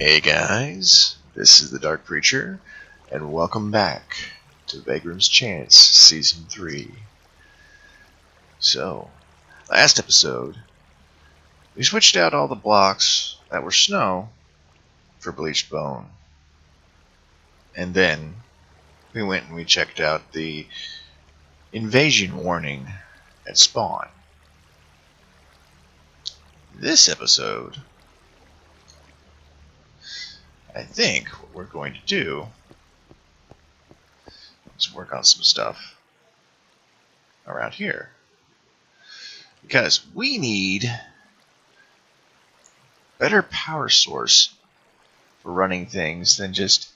Hey guys, this is the Dark Preacher, and welcome back to Vaygrim Chance Season 3. So, last episode, we switched out all the blocks that were snow for bleached bone. And then, we went and we checked out the invasion warning at spawn. This episode, I think what we're going to do is work on some stuff around here. Because we need better power source for running things than just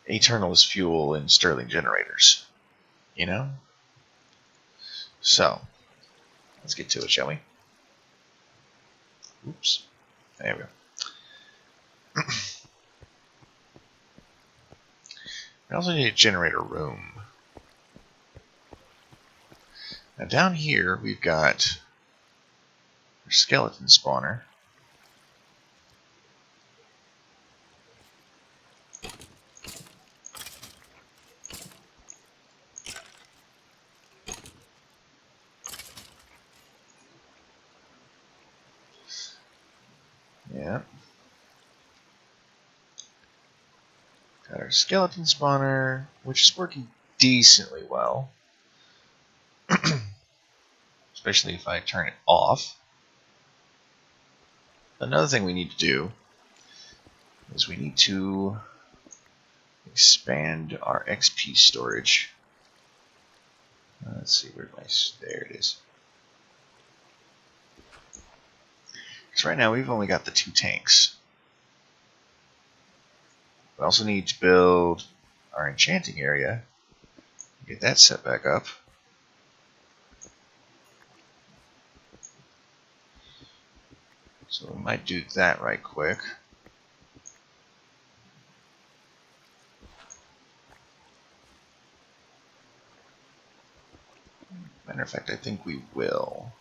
Eternal's fuel and Stirling generators. You know? So, let's get to it, shall we? Oops. There we go. We also need to generate a room. Now down here we've got our skeleton spawner. Yeah. Got our skeleton spawner, which is working decently well. Especially if I turn it off. Another thing we need to do is we need to expand our XP storage. Let's see, where there it is. Because right now we've only got the 2 tanks. We also need to build our enchanting area. Get that set back up. So we might do that right quick. Matter of fact, I think we will.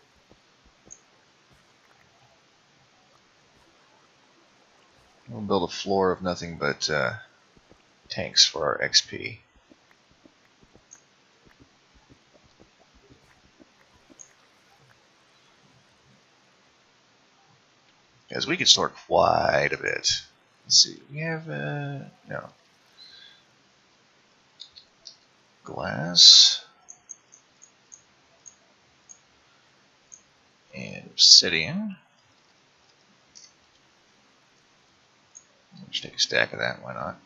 We'll build a floor of nothing but tanks for our XP. Because we can store quite a bit. Let's see, we have no glass and obsidian. Let's take a stack of that, why not?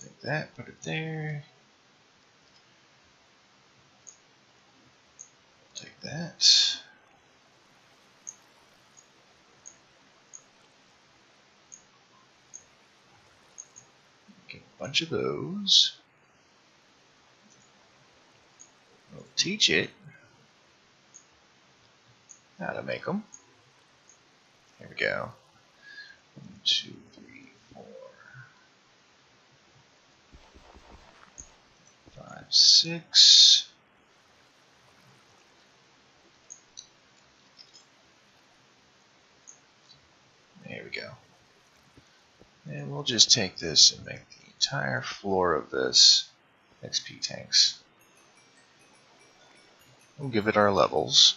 Take that, put it there. Take that. Get a bunch of those. We'll teach it how to make them. Here we go. 1, 2, 3, 4, 5, 6. There we go. And we'll just take this and make the entire floor of this XP tanks. We'll give it our levels.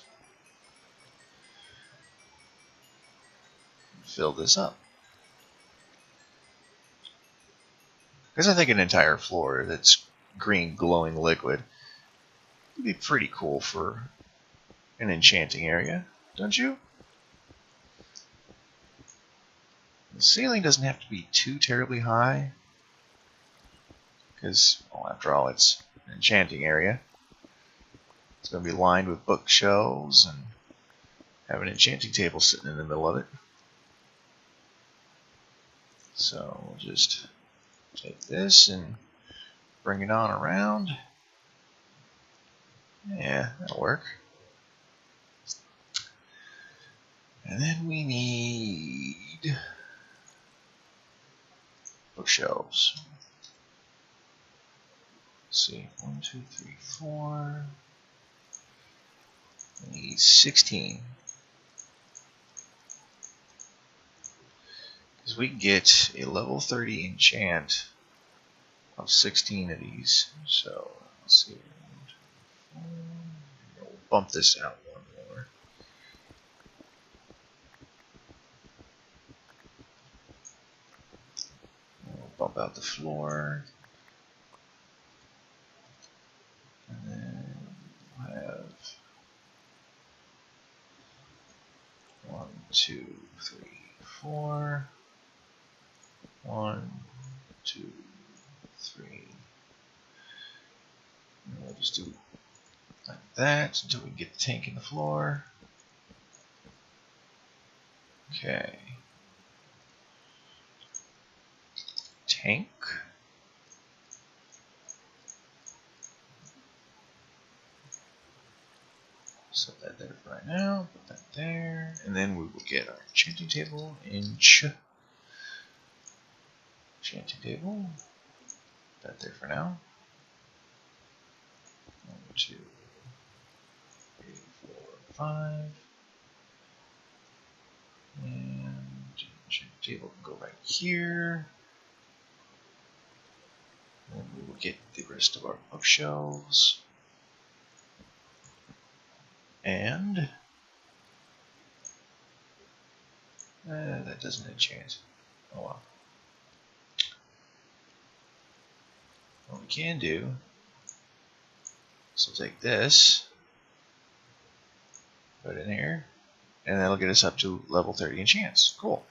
Fill this up. Because I think an entire floor that's green glowing liquid would be pretty cool for an enchanting area, don't you? The ceiling doesn't have to be too terribly high, because, well, after all, it's an enchanting area. It's going to be lined with bookshelves and have an enchanting table sitting in the middle of it. So we'll just take this and bring it on around. Yeah, that'll work. And then we need bookshelves. Let's see, 1, 2, 3, 4. We need 16. is we can get a level 30 enchant of 16 of these. So let's see. We'll bump this out one more. We'll bump out the floor. And then we'll have 1, 2, 3, 4. 1, 2, 3. And we'll just do like that until we get the tank in the floor. Okay. Tank. Set that there for right now. Put that there. And then we will get our enchanting table. Enchanting table. Put that there for now. 1, 2, 3, 4, 5. And enchanting table can go right here. And we will get the rest of our bookshelves. And that doesn't enchant. Oh well. What we can do is we'll take this, put it in here, and that'll get us up to level 30 enchants. Cool.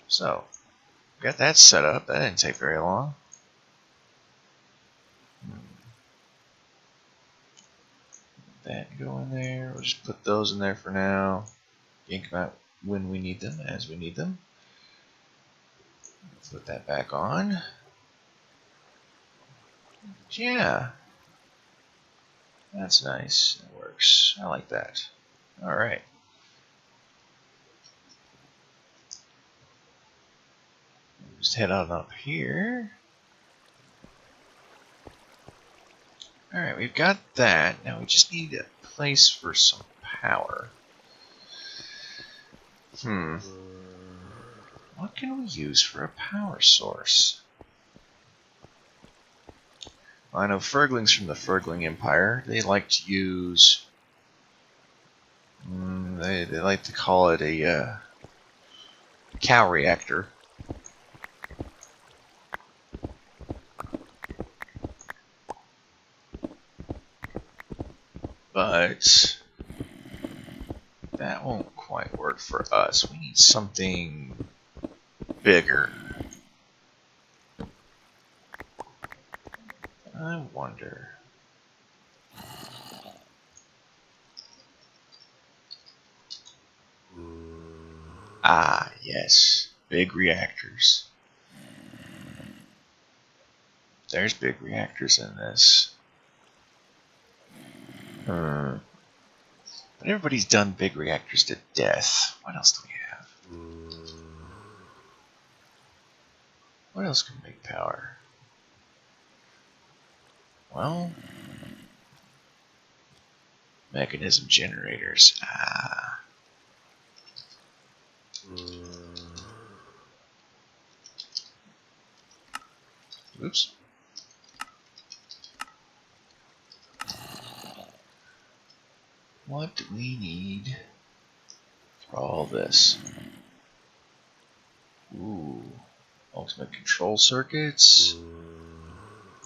So, got that set up. That didn't take very long. That go in there. We'll just put those in there for now. Yank them out when we need them, as we need them. Put that back on. Yeah. That's nice. It works. I like that. Alright. Just head on up here. Alright, we've got that. Now we just need a place for some power. What can we use for a power source? Well, I know Ferglings from the Fergling Empire, they like to use... they like to call it a cow reactor. But that won't quite work for us. We need something bigger. I wonder. Ah, yes. Big reactors. There's big reactors in this. But everybody's done big reactors to death. What else do we have? What else can make power? Well, mechanism generators. Ah. Oops. What do we need for all this? Ooh. Ultimate control circuits.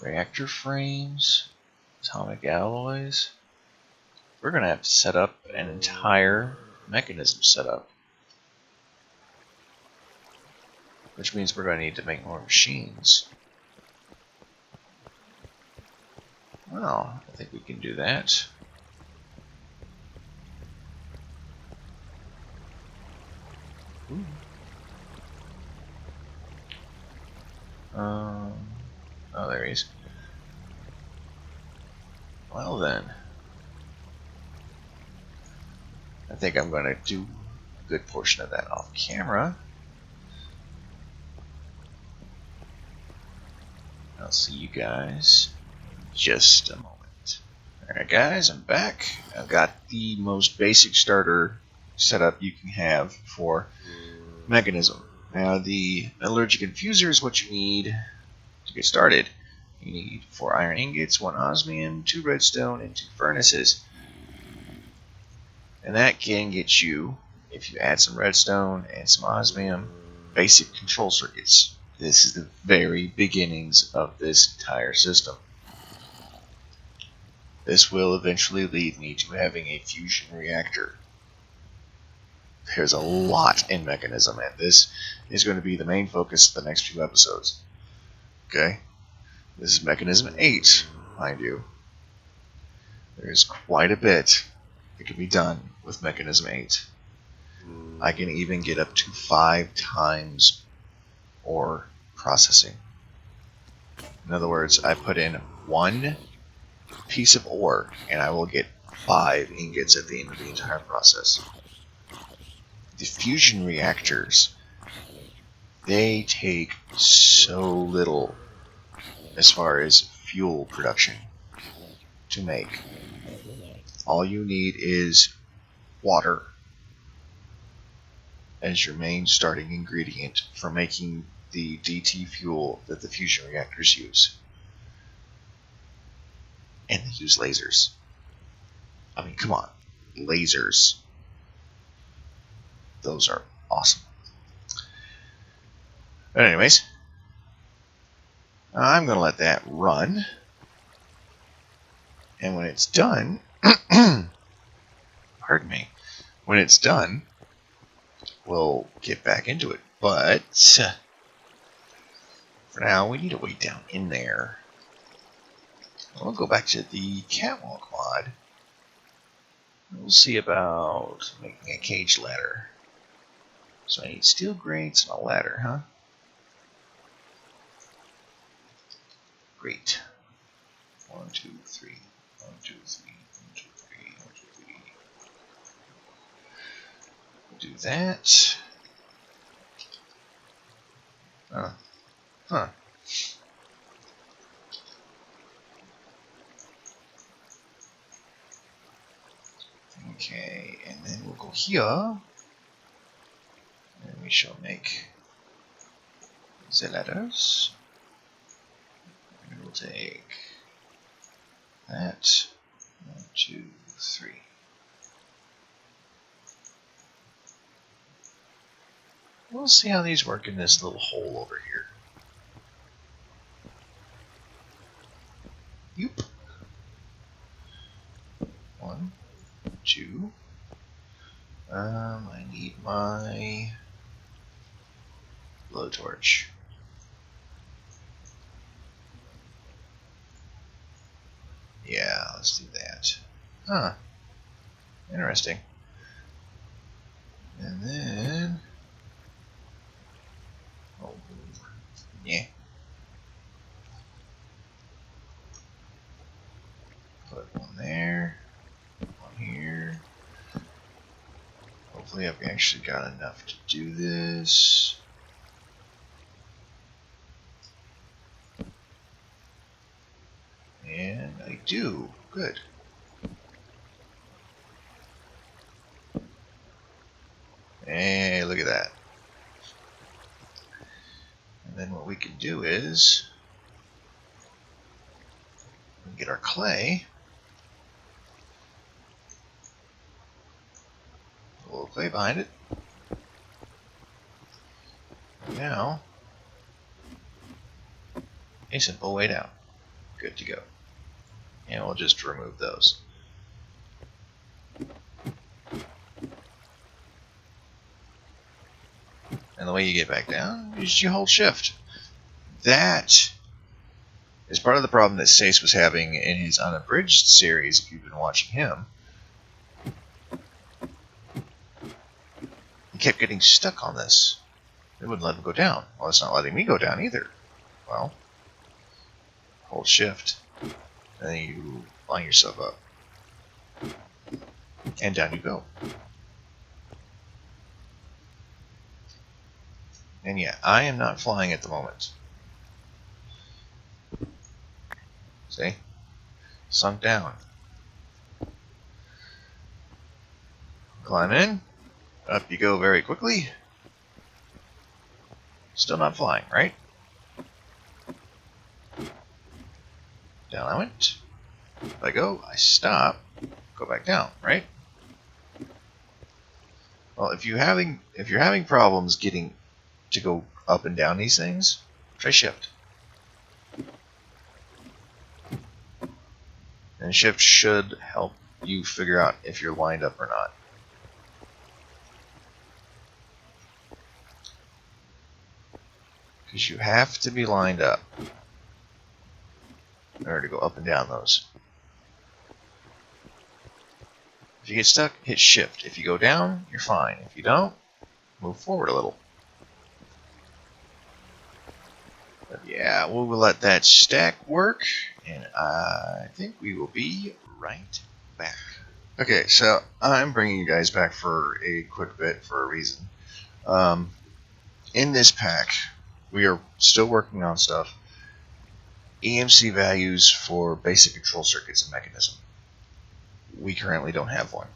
Reactor frames. Atomic alloys. We're going to have to set up an entire mechanism setup. Which means we're going to need to make more machines. Well, I think we can do that. Ooh. Oh, there he is. Well then. I think I'm going to do a good portion of that off camera. I'll see you guys in just a moment. Alright guys, I'm back. I've got the most basic starter setup you can have for mechanism. Now the metallurgic infuser is what you need to get started. You need 4 iron ingots, 1 osmium, 2 redstone, and 2 furnaces. And that can get you, if you add some redstone and some osmium, basic control circuits. This is the very beginnings of this entire system. This will eventually lead me to having a fusion reactor. There's a lot in mechanism, and this is going to be the main focus of the next few episodes. Okay? This is mechanism 8, mind you. There's quite a bit that can be done with mechanism 8. I can even get up to 5 times ore processing. In other words, I put in 1 piece of ore, and I will get 5 ingots at the end of the entire process. The fusion reactors, they take so little as far as fuel production to make. All you need is water as your main starting ingredient for making the DT fuel that the fusion reactors use. And they use lasers. I mean, come on. Lasers. Those are awesome. But anyways, I'm going to let that run. And when it's done, pardon me, when it's done, we'll get back into it. But for now, we need to wait down in there. We'll go back to the catwalk mod. We'll see about making a cage ladder. So I need steel grates and a ladder, huh? Great. 1, 2, 3. 1, 2, 3. 1, 2, 3. 1, 2, 3. We'll do that. Huh. Okay, and then we'll go here, and we shall make the ladders. And we'll take that. 1, 2, 3. We'll see how these work in this little hole over here. Yoop. 1, 2. I need my blowtorch. Yeah, let's do that. Huh. Interesting. And then... oh, yeah. Put one there. One here. Hopefully I've actually got enough to do this. And I do. Good. Hey, look at that. And then what we can do is we can get our clay. A little clay behind it. Now, a simple way down. Good to go. And we'll just remove those. And the way you get back down is you hold shift. That is part of the problem that Stace was having in his unabridged series, if you've been watching him. He kept getting stuck on this. It wouldn't let him go down. Well, it's not letting me go down either. Well, hold shift. And then you line yourself up. And down you go. And yeah, I am not flying at the moment. See? Sunk down. Climb in. Up you go very quickly. Still not flying, right? Down I went. If I go, I stop, go back down, right? Well, if you're having problems getting to go up and down these things, try shift. And shift should help you figure out if you're lined up or not. Because you have to be lined up in order to go up and down those. If you get stuck, hit shift. If you go down, you're fine. If you don't, move forward a little. But yeah, we'll let that stack work, and I think we will be right back. Okay, so I'm bringing you guys back for a quick bit for a reason. In this pack, we are still working on stuff. EMC values for basic control circuits and mechanism. We currently don't have one.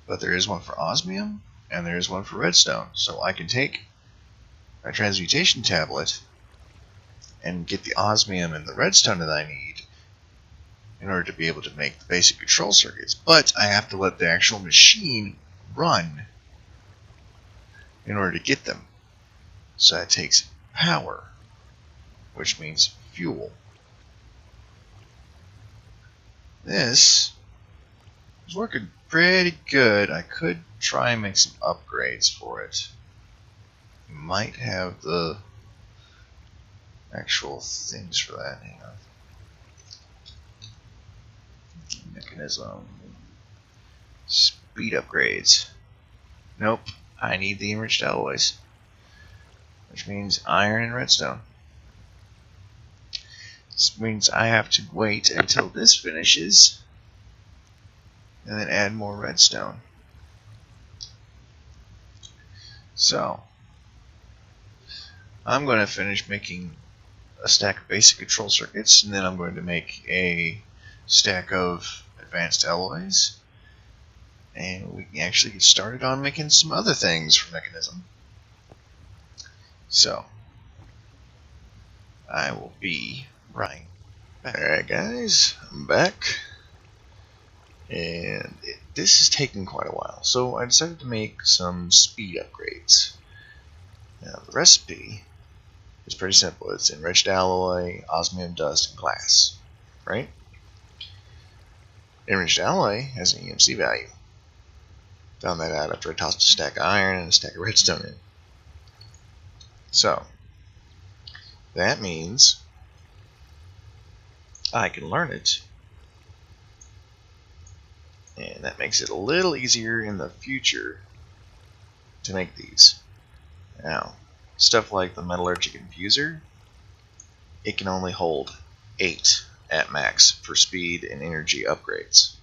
But there is one for osmium, and there is one for redstone. So I can take a transmutation tablet and get the osmium and the redstone that I need in order to be able to make the basic control circuits. But I have to let the actual machine run in order to get them. So that takes power, which means fuel. This is working pretty good. I could try and make some upgrades for it. Might have the actual things for that. Hang on. Mechanism. Speed upgrades. Nope. I need the enriched alloys, which means iron and redstone. This means I have to wait until this finishes and then add more redstone. So I'm going to finish making a stack of basic control circuits, and then I'm going to make a stack of advanced alloys, and we can actually get started on making some other things for mechanism. So I will be right back. Alright guys, I'm back, and this is taking quite a while, so I decided to make some speed upgrades. Now the recipe is pretty simple. It's enriched alloy, osmium dust, and glass, right? Enriched alloy has an EMC value. Found that out after I tossed a stack of iron and a stack of redstone in. So that means I can learn it, and that makes it a little easier in the future to make these. Now, stuff like the metallurgic infuser, it can only hold 8 at max for speed and energy upgrades.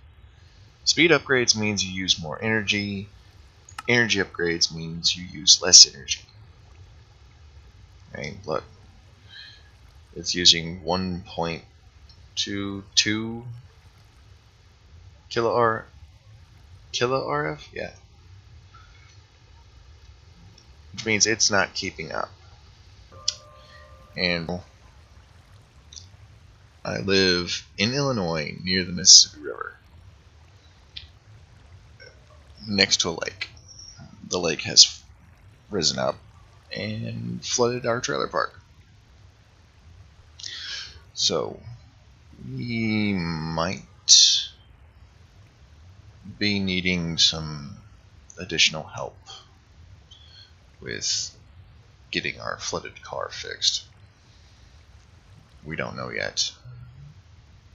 Speed upgrades means you use more energy. Energy upgrades means you use less energy. Right? Look, it's using 1.22 kilo RF, yeah. Which means it's not keeping up. And I live in Illinois near the Mississippi River, next to a lake. The lake has risen up and flooded our trailer park. So we might be needing some additional help with getting our flooded car fixed. We don't know yet.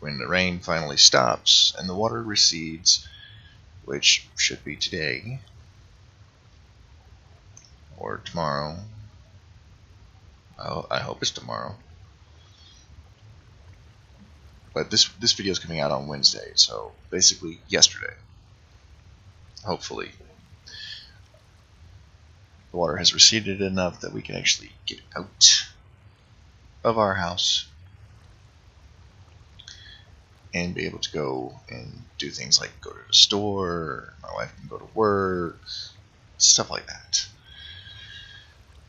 When the rain finally stops and the water recedes, which should be today or tomorrow. I hope it's tomorrow. But this video is coming out on Wednesday, so basically yesterday. Hopefully the water has receded enough that we can actually get out of our house and be able to go and do things like go to the store, my wife can go to work, stuff like that.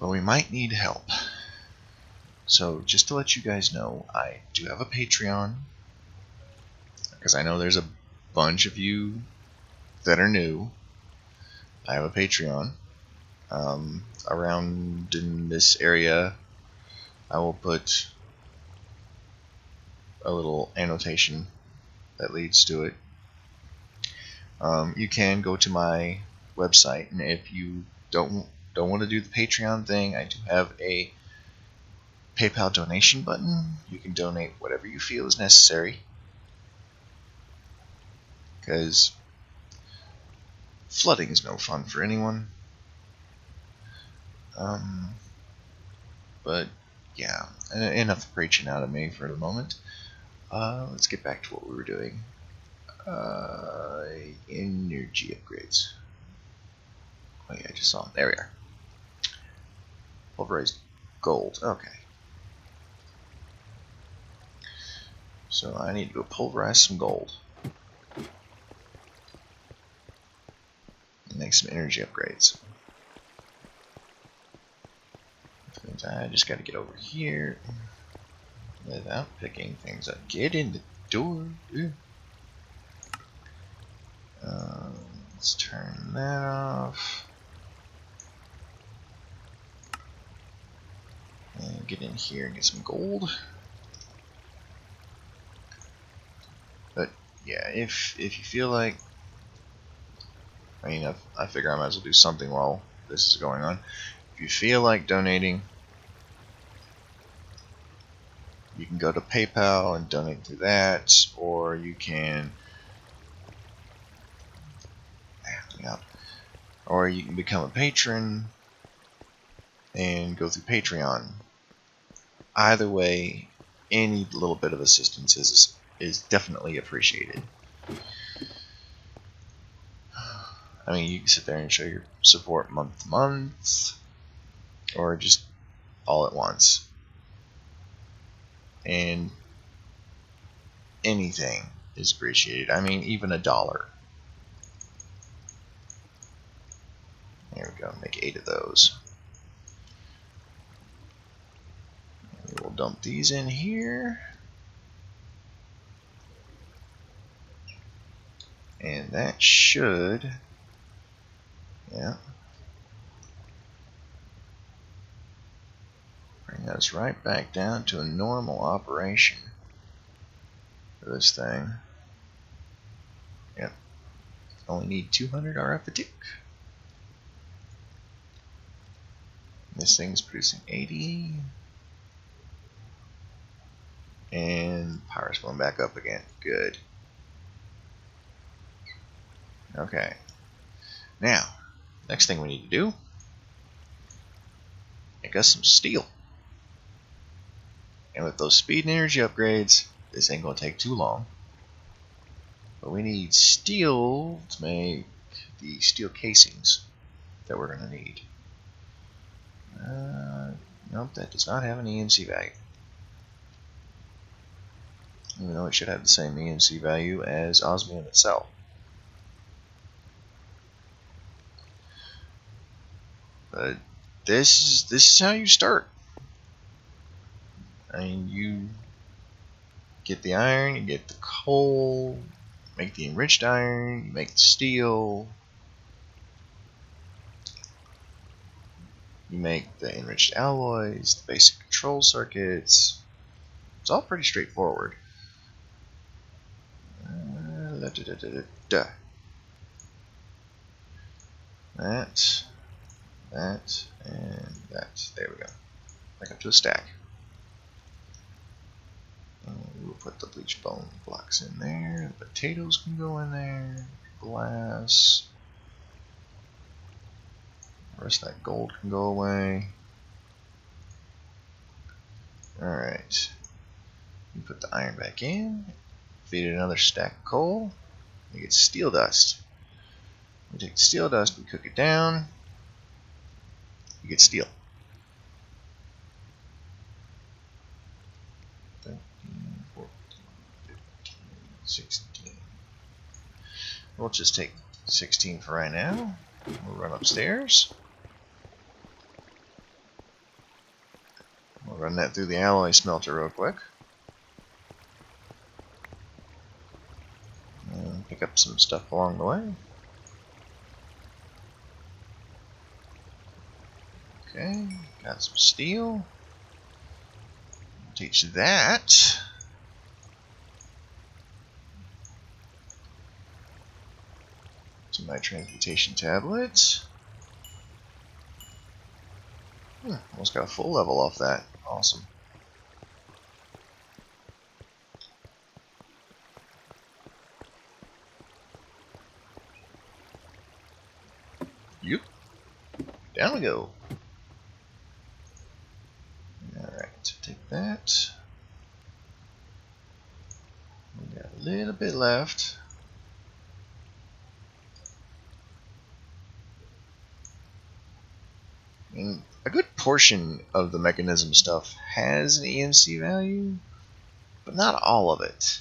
But we might need help. So just to let you guys know, I do have a Patreon, because I know there's a bunch of you that are new. I have a Patreon. Around in this area, I will put a little annotation that leads to it. You can go to my website, and if you don't want to do the Patreon thing, I do have a PayPal donation button. You can donate whatever you feel is necessary, because flooding is no fun for anyone. But yeah, enough preaching out of me for the moment. Let's get back to what we were doing. Energy upgrades. Oh yeah, I just saw them. There we are. Pulverized gold. Okay. So I need to go pulverize some gold. And make some energy upgrades. I just gotta get over here without picking things up. Get in the door. Let's turn that off. And get in here and get some gold. But yeah, if you feel like, I mean, I figure I might as well do something while this is going on. If you feel like donating, you can go to PayPal and donate through that, or you can, or you can become a patron and go through Patreon. Either way, any little bit of assistance is definitely appreciated. I mean, you can sit there and show your support month to month, or just all at once. And anything is appreciated. I mean, even $1. There we go, make 8 of those. We'll dump these in here. And that should, yeah, bring us right back down to a normal operation for this thing. Yep, only need 200 RF a tick. This thing's producing 80. And power's going back up again. Good. Okay. Now, next thing we need to do, make us some steel. And with those speed and energy upgrades, this ain't going to take too long. But we need steel to make the steel casings that we're going to need. Nope, that does not have an EMC value. Even though it should have the same EMC value as osmium itself. But this is how you start. I mean, you get the iron, you get the coal, make the enriched iron, you make the steel, you make the enriched alloys, the basic control circuits. It's all pretty straightforward. That, and that. There we go. Back up to a stack. We'll put the bleached bone blocks in there. The potatoes can go in there. Glass. The rest of that gold can go away. Alright. You put the iron back in. Feed it another stack of coal. You get steel dust. We take the steel dust, we cook it down. You get steel. 13, 14, 15. 16. We'll just take 16 for right now. We'll run upstairs. We'll run that through the alloy smelter real quick. And pick up some stuff along the way. Okay, got some steel. Teach that. To my transmutation tablet. Almost got a full level off that. Awesome. Yep. Down we go. Alright, take that. We got a little bit left. And a good portion of the mechanism stuff has an EMC value, but not all of it.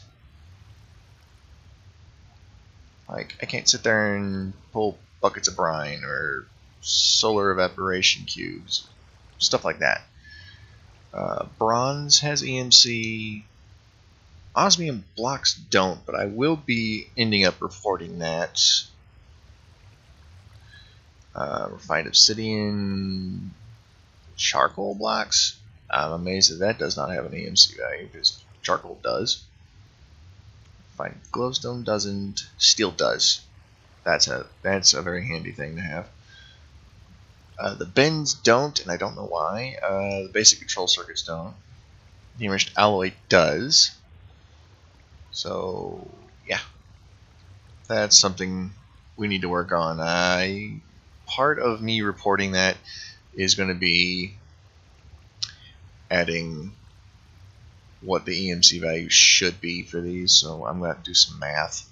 Like, I can't sit there and pull buckets of brine or solar evaporation cubes, stuff like that. Bronze has EMC. Osmium blocks don't, but I will be ending up reporting that. Refined obsidian charcoal blocks. I'm amazed that does not have an EMC value, because charcoal does. Refined glowstone doesn't. Steel does. That's a very handy thing to have. The bends don't, and I don't know why. The basic control circuits don't. The enriched alloy does. So, yeah. That's something we need to work on. Part of me reporting that is going to be adding what the EMC value should be for these, so I'm going to have to do some math.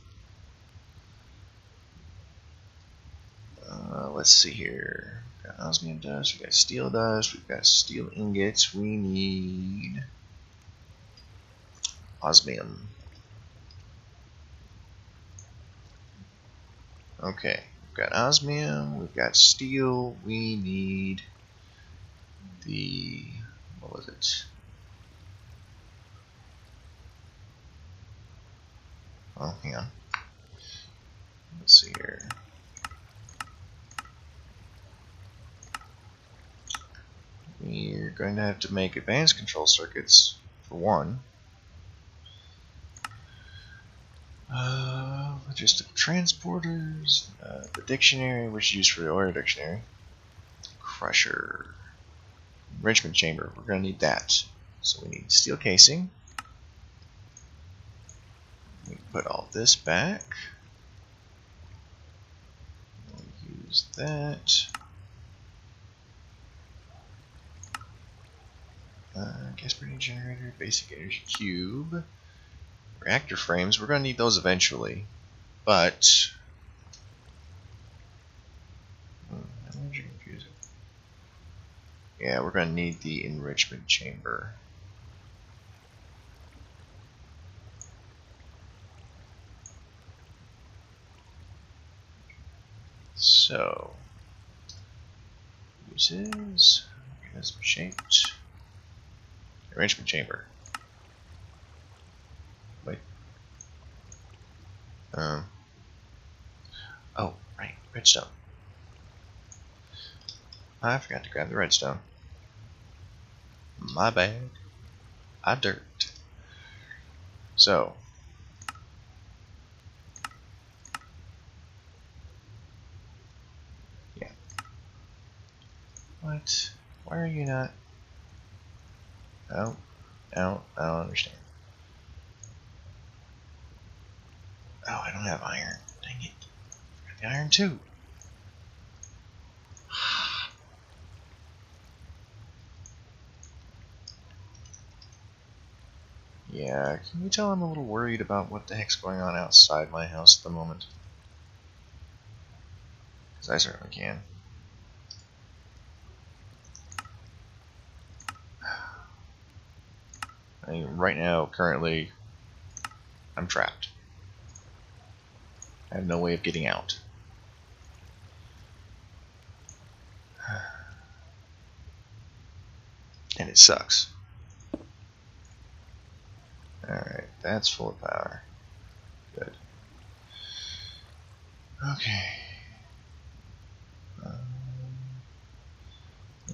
Let's see here. We've got osmium dust, we've got steel dust, we've got steel ingots. We need osmium. Okay, we've got osmium, we've got steel, we need the, what was it? Oh, hang on. Let's see here. We're going to have to make advanced control circuits, for one. Logistical transporters, the dictionary, which is used for the order dictionary. Crusher. Enrichment chamber, we're going to need that. So we need steel casing. We put all this back. We'll use that. Gas burning generator, basic energy cube. Reactor frames, we're going to need those eventually. But energy infuser. Yeah, we're going to need the enrichment chamber. So, uses mechanism shaped enrichment chamber. Wait. Oh, right, redstone. I forgot to grab the redstone. My bad. I dirt. So, yeah. What? Why are you not? Oh, no, I don't understand. Oh, I don't have iron. Dang it. I got the iron too. Yeah, can you tell I'm a little worried about what the heck's going on outside my house at the moment? Because I certainly can. I mean, right now, currently, I'm trapped. I have no way of getting out. And it sucks. Alright, that's full of power. Good. Okay.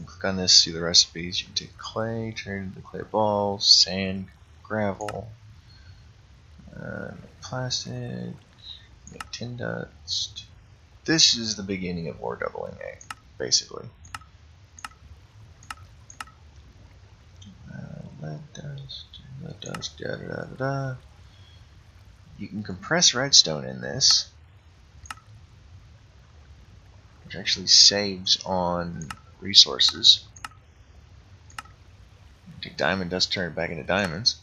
Click on this, see the recipes. You can take clay, turn it into clay balls, sand, gravel, plastic, make tin dust. This is the beginning of ore doubling, basically. Lead dust, da da da da da. You can compress redstone in this, which actually saves on resources. Take diamond dust, turn it back into diamonds,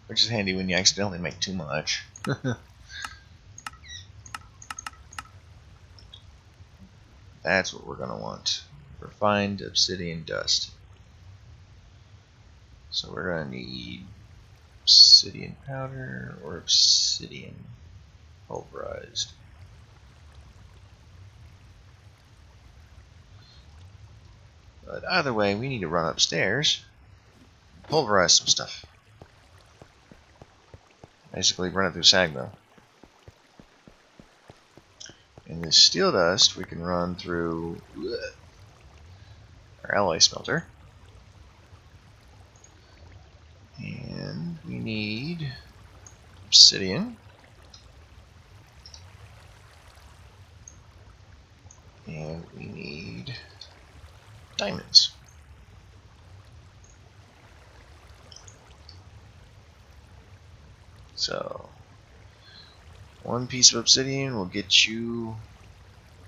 which is handy when you accidentally make too much. That's what we're going to want. Refined obsidian dust. So we're going to need obsidian powder or obsidian pulverized. But either way, we need to run upstairs, pulverize some stuff. Basically run it through Sagmo. And this steel dust we can run through our alloy smelter. And we need obsidian. And we need diamonds. So, one piece of obsidian will get you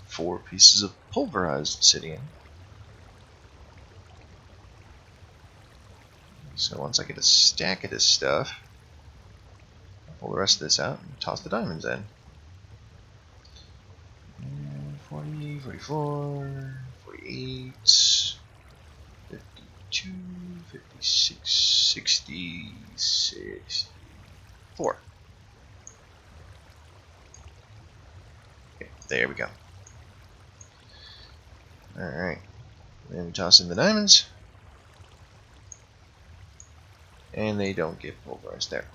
4 pieces of pulverized obsidian. So once I get a stack of this stuff, I'll pull the rest of this out and toss the diamonds in. 40, 44, 48, 52, 56, 60, 64. Okay, there we go. Alright, then we toss in the diamonds. And they don't get pulverized there.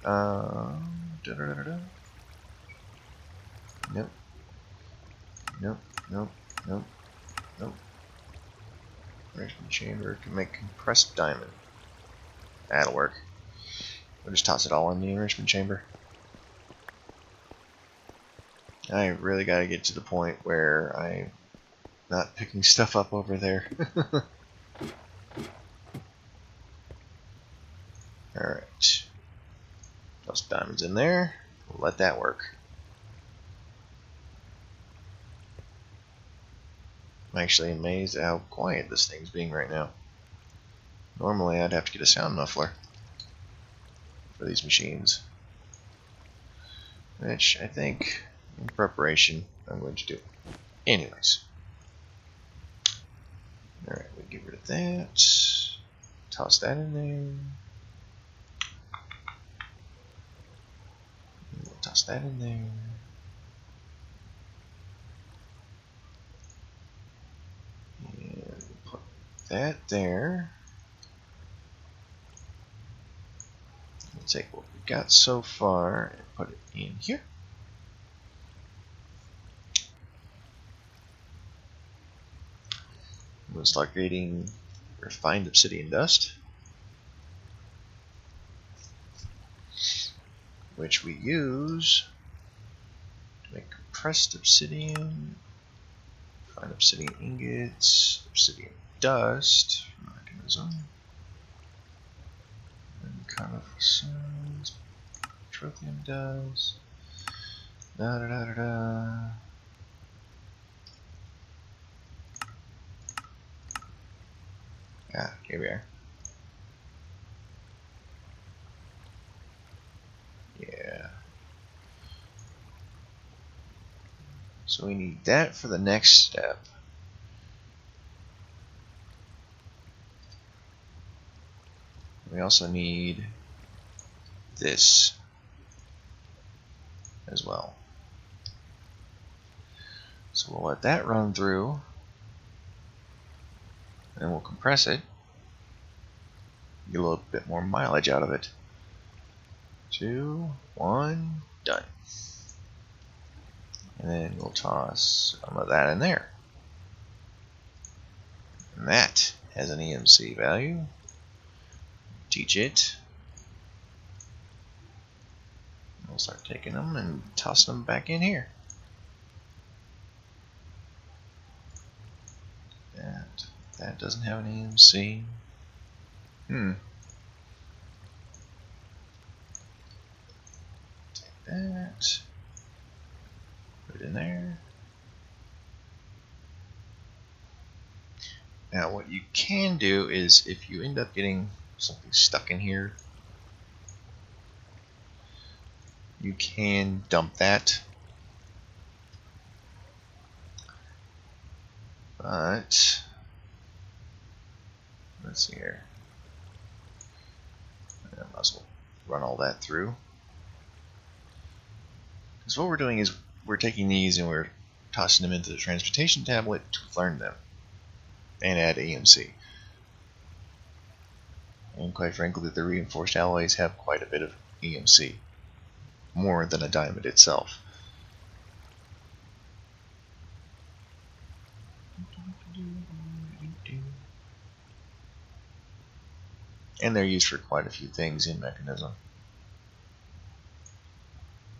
Nope. Nope, nope, nope, nope. Enrichment chamber can make compressed diamond. That'll work. We'll just toss it all in the enrichment chamber. I really gotta get to the point where I'm not picking stuff up over there. Alright. Toss diamonds in there. We'll let that work. I'm actually amazed at how quiet this thing's being right now. Normally I'd have to get a sound muffler for these machines, which I think in preparation I'm going to do. Anyways. Alright, we get rid of that. Toss that in there. We'll toss that in there. And put that there. We'll take what we got so far and put it in here. We'll start creating refined obsidian dust, which we use to make compressed obsidian, refined obsidian ingots, obsidian dust, mechanism, and coniferous, petroleum dust, da da da da da. Ah, here we are. Yeah. So we need that for the next step. We also need this as well. So we'll let that run through, and we'll compress it, get a little bit more mileage out of it. 2, 1, done. And then we'll toss some of that in there. And that has an EMC value. Teach it. We'll start taking them and tossing them back in here. That doesn't have an EMC. Take that. Put it in there. Now what you can do is, if you end up getting something stuck in here, you can dump that. But let's see here. I might as well run all that through. Because what we're doing is we're taking these and we're tossing them into the transportation tablet to learn them and add EMC. And quite frankly, the reinforced alloys have quite a bit of EMC, more than a diamond itself. And they're used for quite a few things in Mechanism.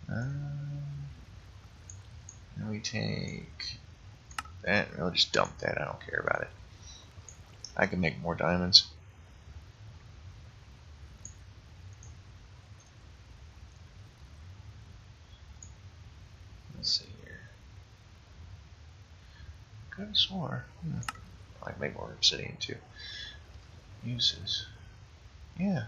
And we take that, and we'll just dump that. I don't care about it. I can make more diamonds. Let's see here. Could have swore. I can make more obsidian too. Uses. Yeah.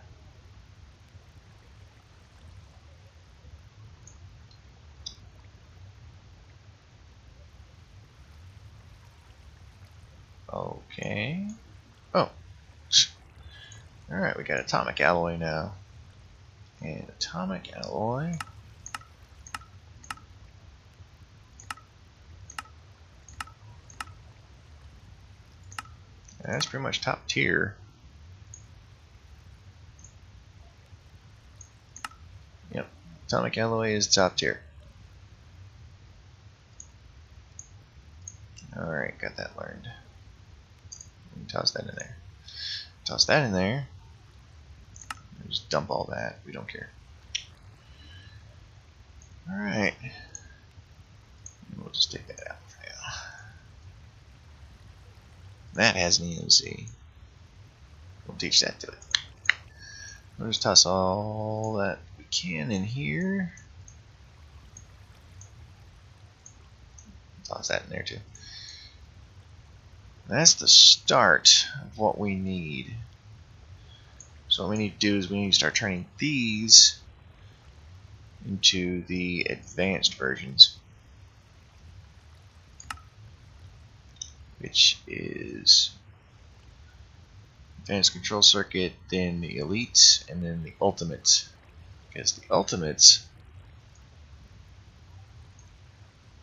Okay. Oh. Alright, we got atomic alloy now. And atomic alloy. That's pretty much top tier. Yep, atomic alloy is top tier. Alright, got that learned. Toss that in there. Toss that in there. Just dump all that. We don't care. Alright. We'll just take that out for now. That has an EMC. We'll teach that to it. We'll just toss all that we can in here. Toss that in there too. That's the start of what we need. So what we need to do is we need to start turning these into the advanced versions, which is advanced control circuit, then the elites, and then the ultimates. Because the ultimates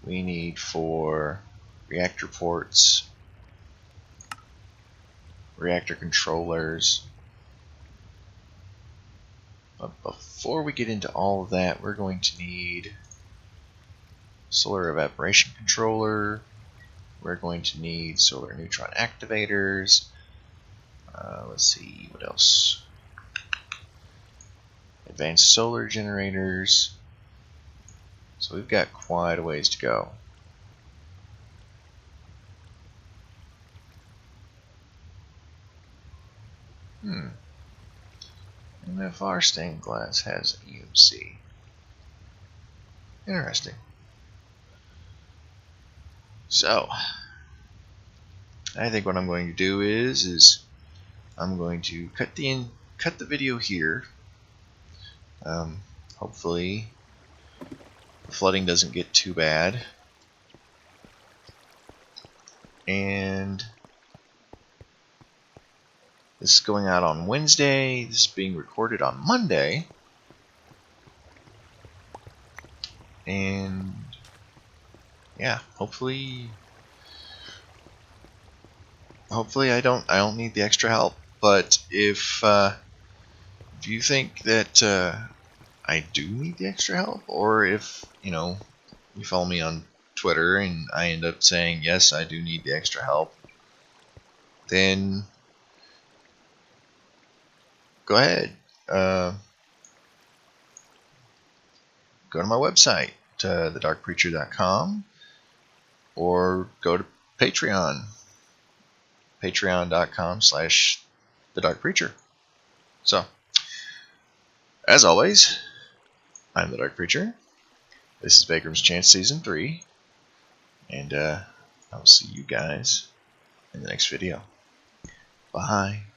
we need for reactor ports, reactor controllers. But before we get into all of that, we're going to need solar evaporation controller. We're going to need solar neutron activators. Let's see, what else? Advanced solar generators. So we've got quite a ways to go. MFR stained glass has EMC. Interesting. So, I think what I'm going to do is I'm going to cut the video here. Hopefully, the flooding doesn't get too bad, and this is going out on Wednesday. This is being recorded on Monday. And yeah, hopefully I don't need the extra help. But if you think that I do need the extra help, or if you follow me on Twitter and I end up saying yes, I do need the extra help, then go ahead. Go to my website, thedarkpreacher.com, or go to Patreon, patreon.com/thedarkpreacher. So, as always, I'm the Dark Preacher. This is Vaygrim Chance Season 3, and I'll see you guys in the next video. Bye.